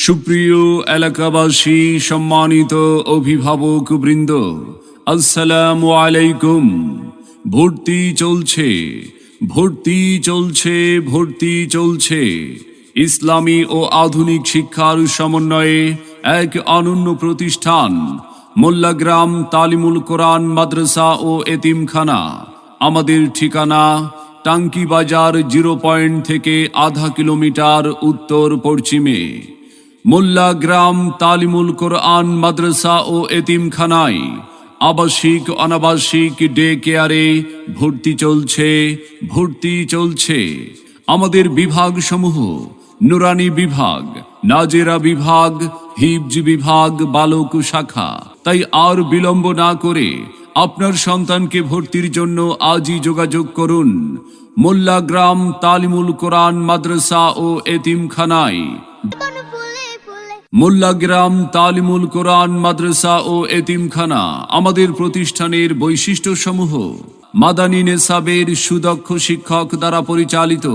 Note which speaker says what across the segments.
Speaker 1: সুপ্রিয় এলাকাবাসী, সম্মানিত অভিভাবক বৃন্দ, আসসালামু আলাইকুম। ভর্তি চলছে, ভর্তি চলছে, ভর্তি চলছে। ইসলামী ও আধুনিক শিক্ষার সমন্বয়ে এক অনন্য প্রতিষ্ঠান মোল্লাগ্রাম তালিমুল কোরআন মাদ্রাসা ও এতিমখানা। আমাদের ঠিকানা টাঙ্কি বাজার 0 পয়েন্ট থেকে আধা কিলোমিটার উত্তর পশ্চিমে। মোল্লাগ্রাম তালিমুল কোরআন মাদ্রাসা ও এতিমখানায় আবাসিক অনাবাসিক ডে কেয়ারে ভর্তি চলছে, ভর্তি চলছে। আমাদের বিভাগসমূহ: নুরানি বিভাগ, নাজেরা বিভাগ, হিফজ বিভাগ, বালক শাখা। তাই আর বিলম্ব না করে আপনার সন্তানকে ভর্তির জন্য আজই যোগাযোগ করুন মোল্লাগ্রাম তালিমুল কোরআন মাদ্রাসা ও এতিমখানায়। মোল্লাগ্রাম তালিমুল কোরআন মাদ্রাসা ও এতিমখানা আমাদের প্রতিষ্ঠানের বৈশিষ্ট্যসমূহ: মাদানী নেসাবের সুদক্ষ শিক্ষক দ্বারা পরিচালিত,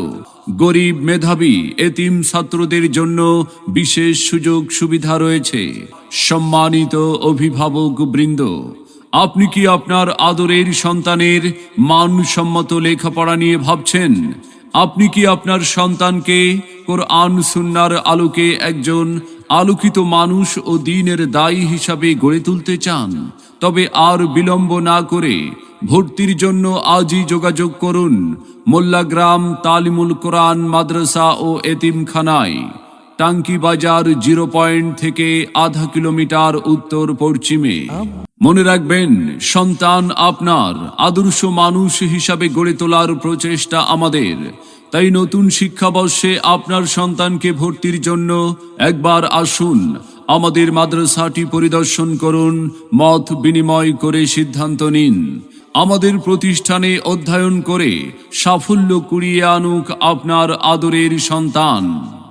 Speaker 1: গরিব মেধাবী এতিম ছাত্রদের জন্য বিশেষ সুযোগ সুবিধা রয়েছে। সম্মানিত অভিভাবক বৃন্দ, আপনি কি আপনার আদরের সন্তানের মানসম্মত লেখাপড়া নিয়ে ভাবছেন? আপনি কি আপনার সন্তানকে কোরআন সুন্নাহর আলোকে একজন আলোকিত মানুষ ও দ্বীনের দায়ী হিসাবে গড়ে তুলতে চান? তবে আর বিলম্ব না করে ভর্তির জন্য আজই যোগাযোগ করুন মোল্লাগ্রাম তালিমুল কোরআন মাদ্রাসা ও এতিমখানায়, টাঙ্কি বাজার 0 পয়েন্ট থেকে আধা কিলোমিটার উত্তর পশ্চিমে। মনে রাখবেন, সন্তান আপনার আদর্শ মানুষ হিসাবে গড়ে তোলার প্রচেষ্টা আমাদের। তাই নতুন শিক্ষাবর্ষে আপনার সন্তানকে ভর্তির জন্য একবার আসুন, আমাদের মাদ্রাসাটি পরিদর্শন করুন, মত বিনিময় করে সিদ্ধান্ত নিন। আমাদের প্রতিষ্ঠানে অধ্যয়ন করে সাফল্য কুড়িয়ে আনুক আপনার আদরের সন্তান।